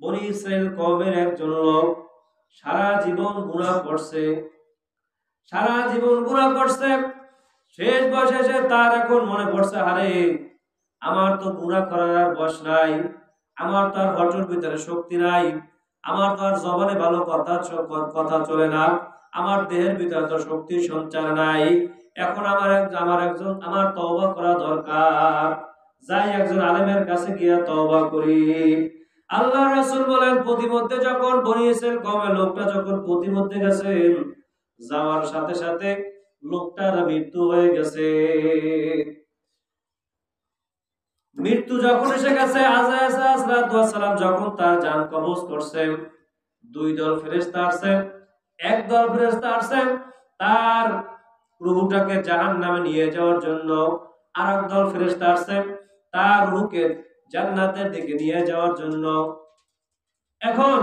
বনি ইসরাইল কওমের একজন লোক সারা জীবন গুনাহ করছে, সারা জীবন গুনাহ করছে। শেষ বয়সে এসে তার এখন মনে পড়ছে, আরে আমার তো গুনাহ করার আর বয়স নাই, আমার তো আর হঠের ভিতরে শক্তি নাই, আমার তো আর জবানে ভালো কথা চলে না, আমার দেহের ভিতরে তো শক্তি সঞ্চার নাই। এখন আমার তওবা করা দরকার। যাই একজন আলেমের কাছে গিয়া তওবা করি। আল্লাহ রাসূল বলেন, প্রতিমধ্যে যখন বনি ইসরাইল কওমের লোকটা যখন প্রতিমধ্যে গেছেন, যাওয়ার সাথে সাথে লোকটার মৃত্যু হয়ে গেছে। মৃত্যু যখন এসে গেছে, আযরাইল যখন তার জান কবজ করছে, দুই দল ফেরেশতা আসছে। একদল ফেরেশতা আসছে তার রূহটাকে জাহান্নামে নিয়ে যাওয়ার জন্য, আর একদল ফেরেশতা আসছে তার রূহকে জান্নাতের দিকে নিয়ে যাওয়ার জন্য। এখন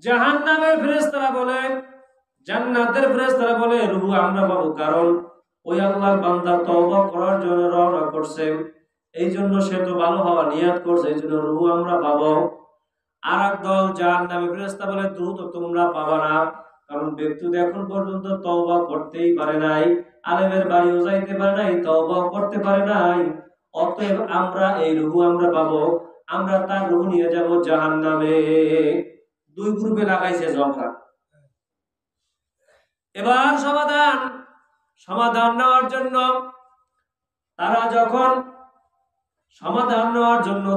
জাহান্নামের ফেরেশতারা বলে, জান্নাতের ফেরেশতারা বলে রূহ আমরা পাবো, কারণ ওই আল্লাহর বান্দা তওবা করার জন্য রওনা করছে, এই জন্য সে তো ভালো হওয়া নিয়ত করছে, এই জন্য রূহ আমরা পাবো। আর একদল জাহান্নামী ফেরেশতা বলে দ্রুত তোমরা পাবা না, কারণ ব্যক্তি এখন পর্যন্ত তওবা করতেই পারে নাই, আলেমের বাড়িও যাইতে পারে নাই, তওবাও করতে পারে নাই, অতএব আমরা এই রূহ আমরা পাবো, আমরা তার রূহ নিয়ে যাব জাহান্নামে। দুই গ্রুপে লাগাইছে ঝগড়া। এবার সমাধান নেওয়ার জন্য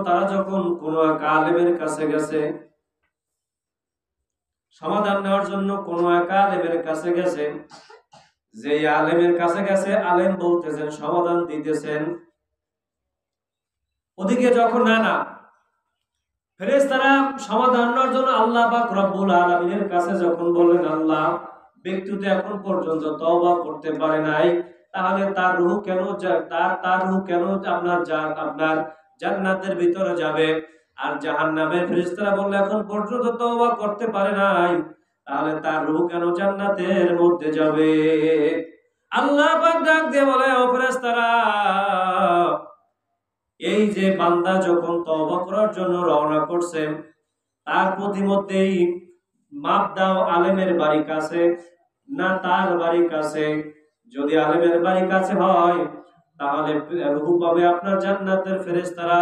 তারা কোনো এক আলেমের কাছে গেছে, সমাধান নেওয়ার জন্য কোনো এক আলেমের কাছে গেছে। যে আলেমের কাছে গেছে, আলেম বলতেছেন, সমাধান দিতেছেন। ওদিকে যখন না ফেরেশতারা সমাধান নেওয়ার জন্য আল্লাহ পাক রব্বুল আলামিনের কাছে যখন বললেন, আল্লাহ ব্যক্তি তো এখন পর্যন্ত তওবা করতে পারে নাই, তাহলে তার রূহ কেন আপনার জান্নাতের ভিতরে যাবে? আর জাহান্নামের ফেরেশতারা বললে এখন পর্যন্ত তওবা করতে পারে নাই, তাহলে তার রূহ কেন জান্নাতের মধ্যে যাবে? আল্লাহ পাক ডাক দিয়ে বলে, ও ফেরেশতারা, এই যে বান্দা যখন তওবা করার জন্য রওনা করছে, তার প্রতিমধ্যেই মাপ দাও আলেমের বাড়ি কাছে না তার বাড়ি কাছে। যদি আলেমের বাড়ি কাছে হয় তাহলে রূহ পাবে আপনার জান্নাতের ফেরেশতারা,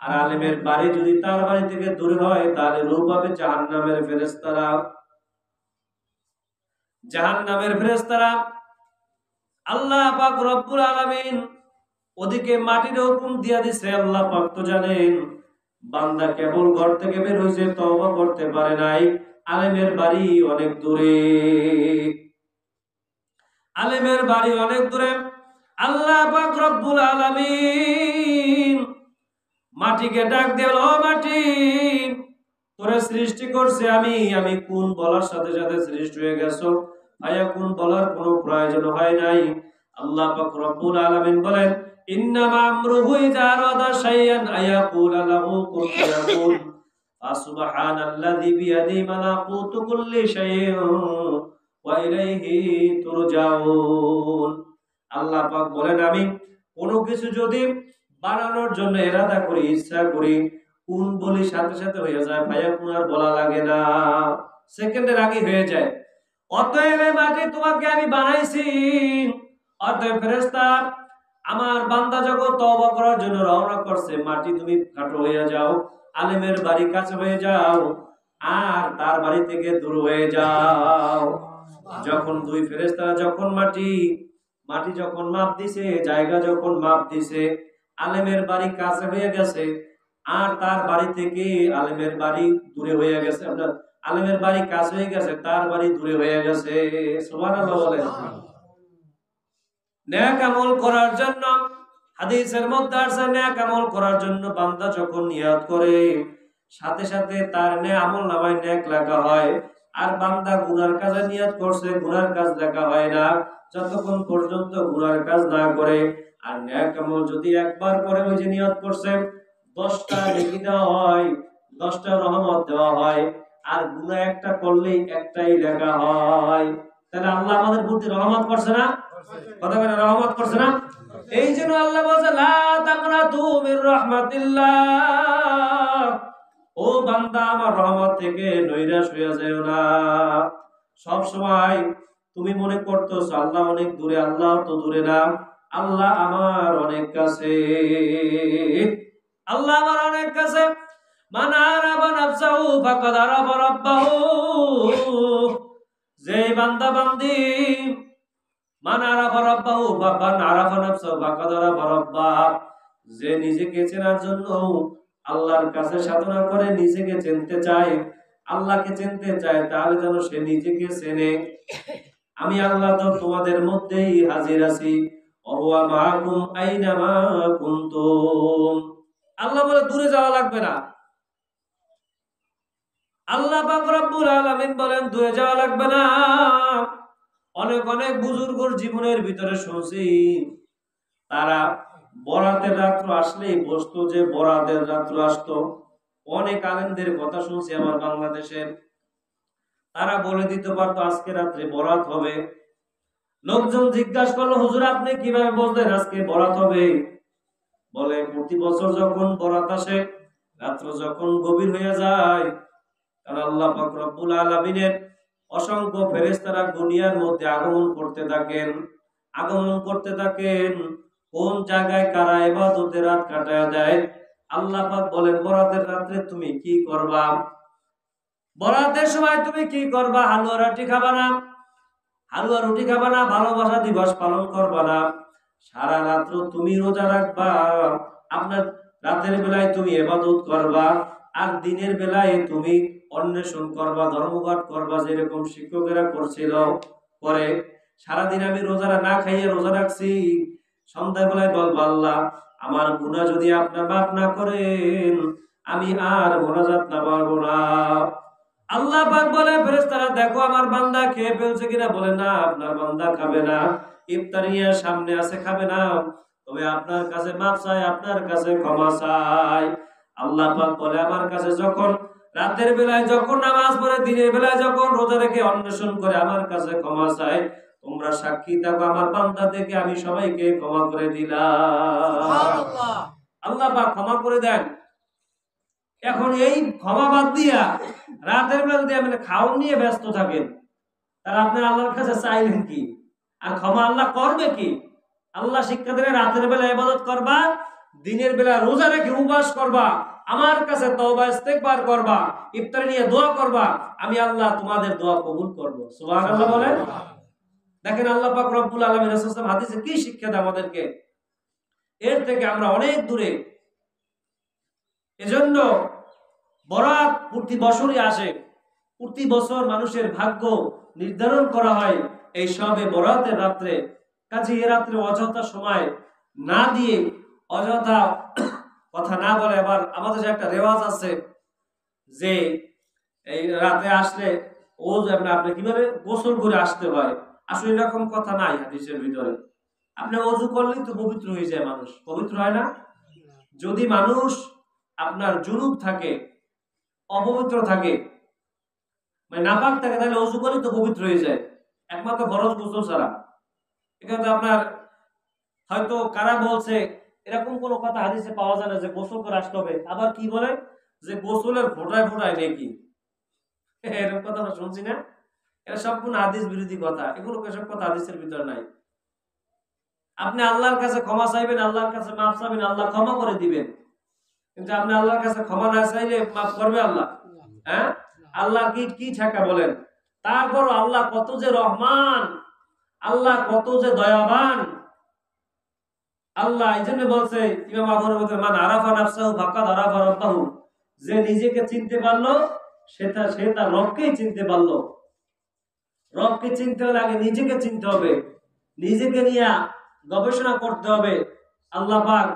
আর আলেমের বাড়ি যদি তার বাড়ি থেকে দূরে হয় তাহলে রূহ পাবে জাহান্নামের ফেরেশতারা। জাহান্নামের ফেরেশতারা আল্লাহ পাক রব্বুল আলামিন ওদিকে মাটির হুকুম দিয়া দিছে। আল্লাহ পাক তো জানেন বান্দা কেবল ঘর থেকে বের হইছে, তওবা করতে পারে নাই, আলেমের বাড়ি অনেক দূরে, আলেমের বাড়ি অনেক দূরে। আল্লাহ পাক রব্বুল আলামিন মাটিকে ডাক দিল, ও মাটি, তোরে সৃষ্টি করছে আমি কোন বলার সাথে সাথে সৃষ্টি হয়ে গেছো, ভাইয়া কোন বলার কোনো প্রয়োজন হয় নাই। আল্লাহ পাক রব্বুল আলামিন বলেন, ইন্নামা আমরুহু ইযা আরাদা শাইআন আয়াকুলা লাহু কুন ফায়াকুন, ফাসুবহানাল্লাযী বিয়াদিহি মালাকুতু কুল্লি শাইইন ওয়া ইলাইহি তুরজাউন। আল্লাহ পাক বলেন, আমি কোনো কিছু যদি বানানোর জন্য ইরাদা করি, ইচ্ছা করি, কোন বলি সাথে সাথে হয়ে যায়, ভাইয়া কোন আর বলা লাগে না, সেকেন্ডের আগে হয়ে যায়। অতএব মাটি তোমাকে আমি বানাইছি, অতএব ফেরেশতা আমার বান্দা যখন তওবা করার জন্য রওনা করছে, মাটি তুমি কাটো হয়ে যাও, আলেমের বাড়ি কাছে হয়ে যাও, আর তার বাড়ি থেকে দূর হয়ে যাও। যখন দুই ফেরেশতারা যখন মাটি যখন মাপ দিছে, জায়গা যখন মাপ দিছে, আলেমের বাড়ি কাছে হয়ে গেছে, আর তার বাড়ি থেকে আলেমের বাড়ি দূরে হয়ে গেছে। আপনার আলেমের বাড়ি কাছে হয়ে গেছে, তার বাড়ি দূরে হয়ে গেছে। সুবহানাল্লাহ বলেন। নেক আমল করার জন্য হাদিসের মধ্যে আছে, নেক আমল করার জন্য বান্দা যখন নিয়ত করে, সাথে সাথে তার নেক আমল নামায় নেক লেখা হয়। আর বান্দা গুনার কাজে নিয়ত করছে, গুনার কাজ লেখা হয় না যতক্ষণ পর্যন্ত গুনার কাজ না করে। আর নেক আমল যদি একবার করে, ওই যে নিয়ত করছে, 10টা নেকি দেওয়া হয়, 10টা রহমত দেওয়া হয়। আর গুনাহ একটা করলেই একটাই লেখা হয়। তাহলে আল্লাহ আমাদের প্রতি রহমত করছে না? কথা বলে রহমত করছে না? এই জন্য আল্লাহ বলছে, লা তাকনাতু মির রাহমাতিল্লাহ, ও বান্দা আমার রহমত থেকে নৈরাশ হইয়া যাও না। সব সময় তুমি মনে করতেছ আল্লাহ অনেক দূরে, আল্লাহ তো দূরে না, আল্লাহ আমার অনেক কাছে, আল্লাহ আমার অনেক কাছে। মান আরাফা নাফসাহু ফাকাদ আরাফা রাব্বাহু, যে বান্দা বান্দি মান আরাফা রাব্বাহু মান আরাফা নাফসাহু ফাকাদ আরাফা রাব্বাহ, যে নিজেকে চেনার জন্য আল্লাহর কাছে সাধনা করে নিজেকে চিনতে চায়, আল্লাহকে চিনতে চায়, তাহলে যেন সে নিজেকে চেনে। আমি আল্লাহ তো তোমাদের মধ্যেই হাজির আছি, ওয়া মাআকুম আইনামা কুনতুম। আল্লাহ বলে দূরে যাওয়া লাগবে না। আল্লাহ পাক রব্বুল আলামিন বলেন দূরে যাওয়া লাগবে না। অনেক অনেক বুজুর্গর জীবনের ভিতরে শুনছি, তারা বরাতের রাত্র আসলেই বসতো, যে বরাতের রাত্র আসতো। অনেক আলেমদের কথা শুনছি আমার বাংলাদেশের, তারা বলে দিতে পারতো আজকে রাত্রে বরাত হবে। লোকজন জিজ্ঞাসা করলো, হুজুর আপনি কিভাবে বলতেন আজকে বরাত হবে? বলে প্রতি বছর যখন বরাত আসে, রাত্র যখন গভীর হয়ে যায়, কারণ আল্লাহ পাক রব্বুল আলামিনের অসংখ্য ফেরেশতারা দুনিয়ার মধ্যে আগমন করতে থাকেন, আগমন করতে থাকেন। কোন জায়গায় কারা ইবাদতে রাত কাটায় দেয়, আল্লাহ পাক বলেন বরাতের রাত্রে তুমি কি করবা? বরাতের সময় তুমি কি করবা? হালুয়া রুটি খাবা না, হালুয়া রুটি খাবা না, ভালোবাসা দিবস পালন করবা না, সারা রাত্র তুমি রোজা রাখবা। আপনার রাতের বেলায় তুমি ইবাদত করবা, আর দিনের বেলায় তুমি অন্বেষণ করবা, ধর্মঘট করবা, যেরকম শিক্ষকেরা করছিল। পরে সারাদিন আমি রোজা না খাইয়ে রোজা রাখছি, সন্ধ্যাবেলায় বলবো আল্লাহ আমার গুনাহ যদি আপনার মাফ না করেন, আমি আর মোনাজাত না পারবো না। আল্লাহ পাক বলে ফেরেশতারা দেখো আমার বান্দা খেয়ে ফেলছে কিনা? বলে না, আপনার বান্দা খাবে না, ইফতারিয়া সামনে আছে, খাবে না, তবে আপনার কাছে মাফ চাই, আপনার কাছে ক্ষমা চাই। আল্লাহ পাক বলে আমার কাছে যখন রাতের বেলায় যখন নামাজ পড়ে, দিনের বেলায় যখন রোজা রেখে অন্বেষণ করে আমার কাছে ক্ষমা চাই, তোমরা সাক্ষী থাকো আমার বান্দা থেকে আমি সবাইকে ক্ষমা করে দিলাম। সুবহানাল্লাহ। আল্লাহ পাক ক্ষমা করে দেন। এখন এই ক্ষমা বাদ দিয়া রাতের বেলা যদি আপনি খাওয়া নিয়ে ব্যস্ত থাকেন, তাহলে আপনি আল্লাহর কাছে চাইলেন কি? আর ক্ষমা আল্লাহ করবে কি? আল্লাহ শিক্ষা দেবে রাতের বেলা ইবাদত করবা, দিনের বেলা রোজা রেখে উপবাস করবা, আমার কাছে তওবা ইস্তেগফার করবা, ইফতারি নিয়ে দোয়া করবা, আমি আল্লাহ তোমাদের দোয়া কবুল করব। সুবহানাল্লাহ বলেন। দেখেন আল্লাহ পাক রব্বুল আলামিন রাসূল সাল্লাল্লাহু আলাইহি ওয়াসাল্লাম হাদিসে কি শিক্ষা দেয় আমাদেরকে, এর থেকে আমরা অনেক দূরে। এজন্য বরাত প্রতি বছরই আসে, প্রতি বছর মানুষের ভাগ্য নির্ধারণ করা হয় এই সবে বরাতের রাত্রে। কাজে এ রাত্রে অযথা সময় না দিয়ে, অযথা কথা না বলে। আবার আমাদের যে একটা রেওয়াজ আছে যে এই রাতে আসলে ও আপনি কিভাবে গোসল করে আসতে হয়, আসলে এরকম কথা নাই হাদিসের ভিতরে। আপনি ওযু করলেই তো পবিত্র হয়ে যায় মানুষ, পবিত্র হয় না? যদি মানুষ আপনার জুনুব থাকে, অপবিত্র থাকে, মানে নাপাক থাকে, তাহলে ওযু করলেই তো পবিত্র হয়ে যায়, একমাত্র ফরজ গোসল ছাড়া। এখানে তো আপনার হয়তো কারা বলছে এরকম কোনো কথা হাদিসে পাওয়া যায় না যে গোসল করে আসতে হবে। আবার কি বলে যে গোসলের ফোঁটায় ফোঁটায় নাকি, এরকম কথা আমরা শুনছি না? এটা সম্পূর্ণ হাদিস বিরোধী কথা, এগুলো এসব কথা হাদিসের ভিতরে নাই। আপনি আল্লাহর কাছে ক্ষমা চাইবেন, আল্লাহর কাছে মাফ চাইবেন, আল্লাহ ক্ষমা করে দিবেন। কিন্তু আপনি আল্লাহর কাছে ক্ষমা না চাইলে মাফ করবে আল্লাহ? হ্যাঁ, আল্লাহ কি কি ঠেকা বলেন? তারপর আল্লাহ কত যে রহমান, আল্লাহ কত যে দয়াবান। আল্লাহ এই জন্য বলছে ইমাম আবু বকর, মান আরাফা নাফসাহু ফাকাদ আরাফা রাব্বাহু, যে নিজেকে চিনতে পারলো সে তার রবকেই চিনতে পারলো। রবকে চিনতে হলে আগে নিজেকে চিনতে হবে, নিজেকে নিয়ে গবেষণা করতে হবে। আল্লাহ পাক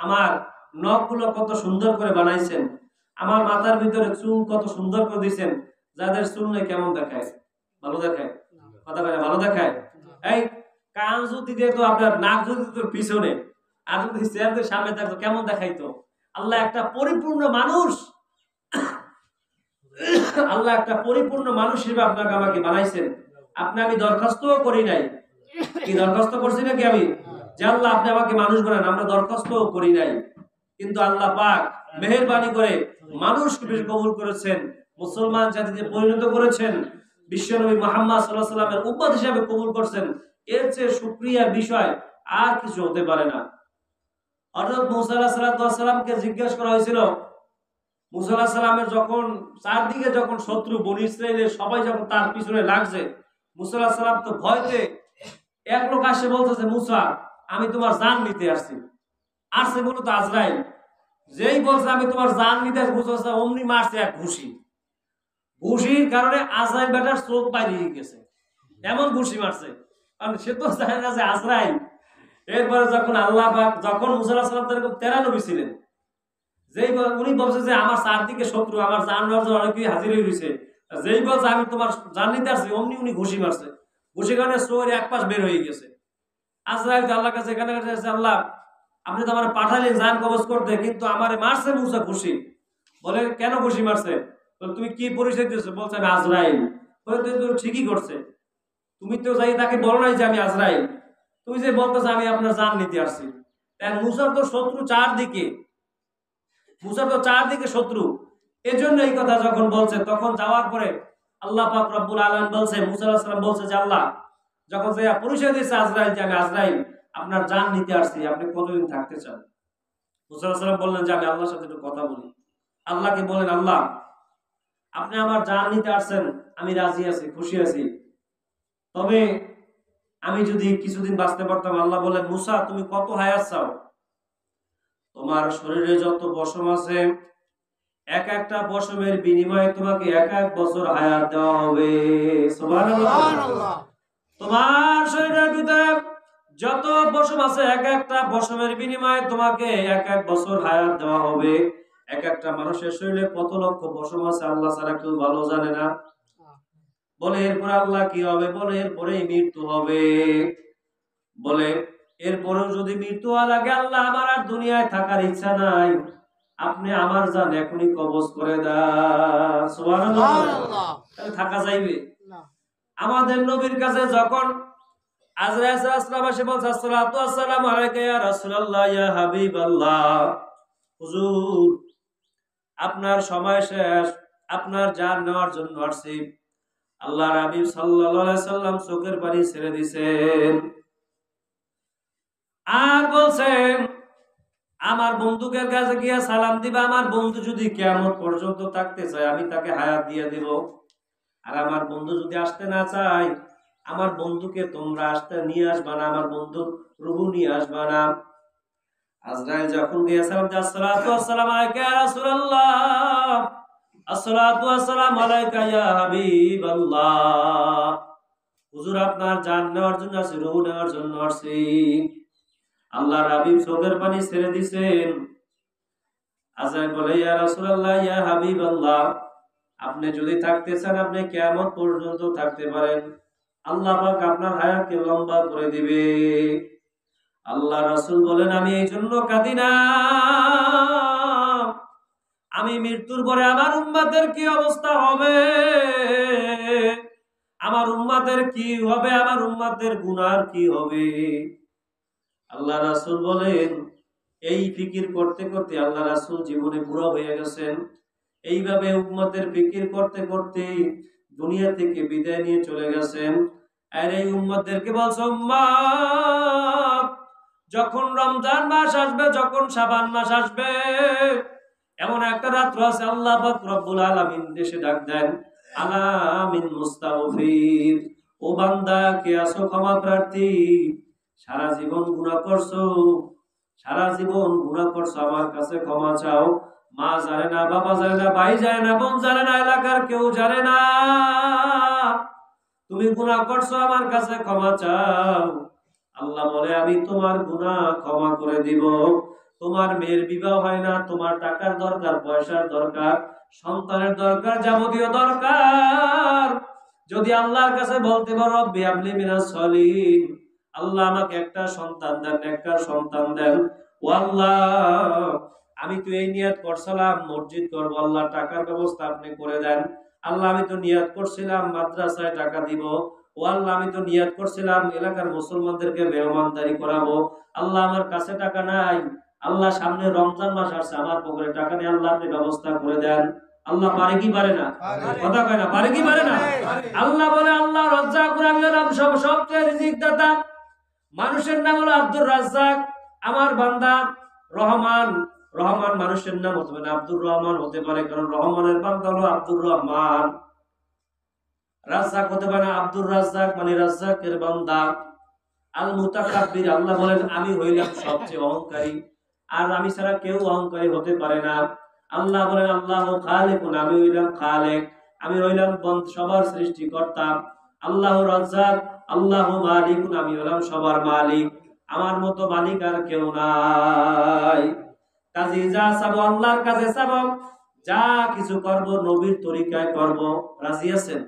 আমার নখগুলো কত সুন্দর করে বানাইছেন, আমার মাথার ভিতরে চুল কত সুন্দর করে দিয়েছেন। যাদের চুল নেই কেমন দেখায়? ভালো দেখায়? কথা বলে ভালো দেখায়? এই কান যদি দিয়ে তো আপনার নাক যদি তোর পিছনে, আর যদি চেয়ারের সামনে থাকতো কেমন দেখাইতো? আল্লাহ একটা পরিপূর্ণ মানুষ, আল্লাহ একটা পরিপূর্ণ মানুষ হিসেবে আপনাকে আমাকে বানাইছেন। আপনি আমি দরখাস্ত করি নাই, কি দরখাস্ত করছি নাকি আমি যে আল্লাহ আপনি আমাকে মানুষ বানান? আমরা দরখাস্ত করি নাই। কিন্তু আল্লাহ পাক মেহেরবানি করে মানুষকে বেশি কবুল করেছেন, মুসলমান জাতিতে পরিণত করেছেন, বিশ্বনবী মুহাম্মদ সাল্লাল্লাহু আলাইহি ওয়াসাল্লামের উম্মত হিসেবে কবুল করছেন। এর চেয়ে শুকরিয়ার বিষয় আর কিছু হতে পারে না। হযরত মুসা আলাইহিস সালামকে জিজ্ঞেস করা হয়েছিল, মুসা আলাইহিস সালামের যখন চারদিকে যখন শত্রু বনী ইসরাইলের সবাই যখন তার পিছনে লাগছে, মুসা আলাইহিস সালাম তো ভয়তে, এক লোক আসে বলতেছে, মুসা আমি তোমার জান নিতে আসছি। আসছে মূলত আজরাইল। যেই বলছে আমি তোমার জান নিতে আসছি, মুসা আলাইহিস সালাম অমনি মারছে এক ঘুষি। ঘুষির কারণে আজরাইল বেটার চোখ বাইরে গেছে, এমন ঘুষি মারছে, কারণ সে তো জানে না যে আজরাইল। এরপরে যখন আল্লাহ পাক, যখন মুসা আলাইহিস সালাম তার 13 নবী ছিলেন, যেই উনি বলছে যে আমার চারদিকে শত্রু, আমার জান নেওয়ার জন্য অনেকেই হাজির হয়ে গেছে, যেই বলছে আমি তোমার জান নিতে আসছি, অমনি উনি ঘুষি মারছে। ঘুষি কারণে চোখের এক পাশ বের হয়ে গেছে। আজরাইল আল্লাহর কাছে এখানে আল্লাহ আপনি তো আমার পাঠালেন জান কবজ করতে, কিন্তু আমারে মারছে মুসা ঘুষি। বলে কেন ঘুষি মারছে? বলে তুমি কি পরিচয় দিয়েছো? বলছে আমি আজরাইল। বলে তুমি তো ঠিকই করছে, তুমি তো যাই তাকে বলো নাই যে আমি আজরাইল, তুমি যে বলতেছো আমি আপনার জান নিতে আসছি। মুসার তো শত্রু চারদিকে, মুসার তো চারদিকে শত্রু, এজন্য এই কথা যখন বলছে, তখন যাওয়ার পরে আল্লাহ পাক রব্বুল আলামিন বলছে, মুসা আলাইহিস সালাম বলছে যে আল্লাহ যখন যে পরিচয় দিয়েছে আজরাইল যে আমি আজরাইল, আপনার জান নিতে আসছি, আপনি কতদিন থাকতে চান? মুসা আলাইহিস সালাম বললেন যে আমি আল্লাহর সাথে একটু কথা বলি। আল্লাহকে বলেন, আল্লাহ আপনি আমার জান নিতে আসছেন, আমি রাজি আছি, খুশি আছি, তবে আমি যদি কিছুদিন বাঁচতে পারতাম। আল্লাহ বলেন, মুসা তুমি কত হায়াত চাও? তোমার শরীরে যত পশম আছে, এক একটা পশমের বিনিময়ে তোমাকে এক এক বছর হায়াত দেওয়া হবে। সুবহানাল্লাহ। তোমার শরীরের ভিতরে যত পশম আছে, এক একটা পশমের বিনিময়ে তোমাকে এক এক বছর হায়াত দেওয়া হবে। এক একটা মানুষের শরীরে কত লক্ষ পশম আছে আল্লাহ ছাড়া কেউ ভালো জানে না। বলে এরপর আল্লাহ কি হবে? বলে এরপরেই মৃত্যু হবে। বলে এরপরেও যদি মৃত্যু লাগে, আল্লাহ আমার আর দুনিয়ায় থাকার ইচ্ছা নাই, আপনি আমার জান এখনই কবজ করে দেন। সুবহানাল্লাহ। তাহলে থাকা যাইবে না। আমাদের নবীর কাছে যখন আজরাইল আলাইহিস সালাম এসে বলছে, আসসালাতু ওয়াসসালামু আলাইকা ইয়া রাসূলুল্লাহ ইয়া হাবিবাল্লাহ, হুজুর আপনার সময় শেষ, আপনার জান নেওয়ার জন্য আসছি। আল্লাহর হাবিব সাল্লাল্লাহু আলাইহি সাল্লাম চোখের পানি ছেড়ে দিয়েছেন আর বলছেন, আমার বন্ধুকের কাছে গিয়া সালাম দিবা, আমার বন্ধু যদি কিয়ামত পর্যন্ত থাকতে চায় আমি তাকে হায়াত দিয়ে দেব, আর আমার বন্ধু যদি আসতে না চায়, আমার বন্ধুকে তোমরা আসতে নিয়ে আসবা না, আমার বন্ধুর রূহ নিয়ে আসবা না। আজরাইল যখন গিয়া সালাম দেয়, আসসালাতু ওয়াসসালামু আলাইকা ইয়া রাসূলুল্লাহ, আসসালাতু ওয়াসসালামু আলাইকা ইয়া হাবিবাল্লাহ, হুজুর আপনার জান নেওয়ার জন্য আসি, রূহ নেওয়ার জন্য আসি। আল্লাহর হাবিব চোখের পানি ছেড়ে দিয়েছেন। আজরাইল বলে, ইয়া রাসূলুল্লাহ ইয়া হাবিবাল্লাহ, আপনি যদি থাকতে চান আপনি কিয়ামত পর্যন্ত থাকতে পারেন, আল্লাহ পাক আপনার হায়াতকে লম্বা করে দিবে। আল্লাহ রাসূল বলেন, আমি এই জন্য কাঁদি না, আমি মৃত্যুর পরে আমার উম্মতের কি অবস্থা হবে, আমার উম্মতের কি হবে, আমার উম্মতের গুনার কি হবে। আল্লাহ রাসূল বলেন, এই ফিকির করতে করতে আল্লাহ রাসূল জীবনে বুড়া হয়ে গেছেন। এইভাবে উম্মতের ফিকির করতে করতে দুনিয়া থেকে বিদায় নিয়ে চলে গেছেন। আর এই উম্মতদেরকে বলছে, উম্মত যখন রমজান মাস আসবে, যখন শাবান মাস আসবে, এমন একটা রাত্র আছে আল্লাহ পাক রব্বুল আলামিন দেশে ডাক দেন, আলা মিন মুস্তাগফির, ও বান্দা কে আছো ক্ষমা প্রার্থী, সারা জীবন গুনাহ করছো, সারা জীবন গুনাহ করছো, আমার কাছে ক্ষমা চাও। মা জানে না, বাবা জানে না, ভাই জানে না, বোন জানে না, এলাকার কেউ জানে না, তুমি গুনাহ করছো, আমার কাছে ক্ষমা চাও। আল্লাহ বলে, আমি তোমার গুনাহ ক্ষমা করে দিব। তোমার মেয়ের বিবাহ হয় না, তোমার টাকার দরকার, পয়সার দরকার, সন্তানের দরকার, যাবতীয় দরকার, যদি আল্লাহর কাছে বলতে পারো, রব্বি হাবলি মিনাস সলিহিন, আল্লাহ আমাকে একটা সন্তান দেন, একটা সন্তান দেন। ও আল্লাহ আমি তো এই নিয়ত করছিলাম মসজিদ করবো, আল্লাহ টাকার ব্যবস্থা আপনি করে দেন। আল্লাহ আমি তো নিয়ত করছিলাম মাদ্রাসায় টাকা দিব। ও আল্লাহ আমি তো নিয়ত করছিলাম এলাকার মুসলমানদেরকে মেহমানদারি করাবো। আল্লাহ আমার কাছে টাকা নাই, আল্লাহ সামনে রমজান মাস আসছে, আমার পকেটে টাকা নিয়ে আল্লাহ আপনি ব্যবস্থা করে দেন। আল্লাহ পারে কি পারে না? কথা কয় না, পারে কি পারে না? আল্লাহ বলে আল্লাহ রাজ্জাক, আমি হলাম সবচেয়ে রিজিক দাতা। মানুষের নাম হলো আব্দুর রাজ্জাক, আমার বান্দা রহমান। রহমান মানুষের নাম হতে পারে, আব্দুর রহমান হতে পারে, কারণ রহমানের বান্দা হলো আব্দুর রহমান। রাজ্জাক হতে পারে আব্দুর রাজ্জাক মানে রাজ্জাকের বান্দা। আল মুতাকাব্বির, আল্লাহ বলেন আমি হইলাম সবচেয়ে অহংকারী, আর আমি ছাড়া কেউ অহংকারী হতে পারে না। আল্লাহ বলেন আল্লাহু খালিকুন, আমি হইলাম খালেক, আমি হইলাম সবার সৃষ্টিকর্তা। আল্লাহু রাজ্জাক, আল্লাহু মালিকুন, আমি হলাম সবার মালিক, আমার মতো মালিক আর কেউ নাই। কাজী যা চাবো আল্লাহর কাছে চাবো, যা কিছু করব নবীর তরিকায় করব। রাজি আছেন?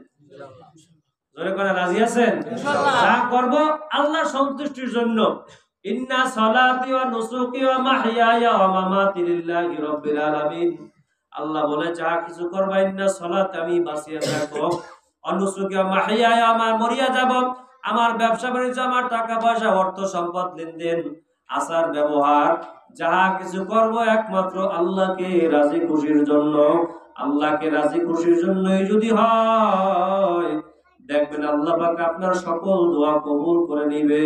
জোরে করে রাজি আছেন? ইনশাআল্লাহ। যা করব আল্লাহর সন্তুষ্টির জন্য। ইন্না সালাতি ওয়া নুসুকি ওয়া মাহইয়ায়া ওয়া মামাতি লিল্লাহি রাব্বিল আলামিন। আল্লাহ বলে যা কিছু করবা, ইন্না সালাত, আমি বাঁচিয়ে থাকবো, ওয়া নুসুকি ওয়া মাহইয়ায়া, আমার মরিয়া যাব, আমার ব্যবসা বাণিজ্য, আমার টাকা পয়সা, অর্থ সম্পদ, লেনদেন, আচার ব্যবহার, যা কিছু করব একমাত্র আল্লাহকে রাজি খুশির জন্য। আল্লাহকে রাজি খুশির জন্যই যদি হয়, দেখবেন আল্লাহ পাক আপনার সকল দোয়া কবুল করে নিবে।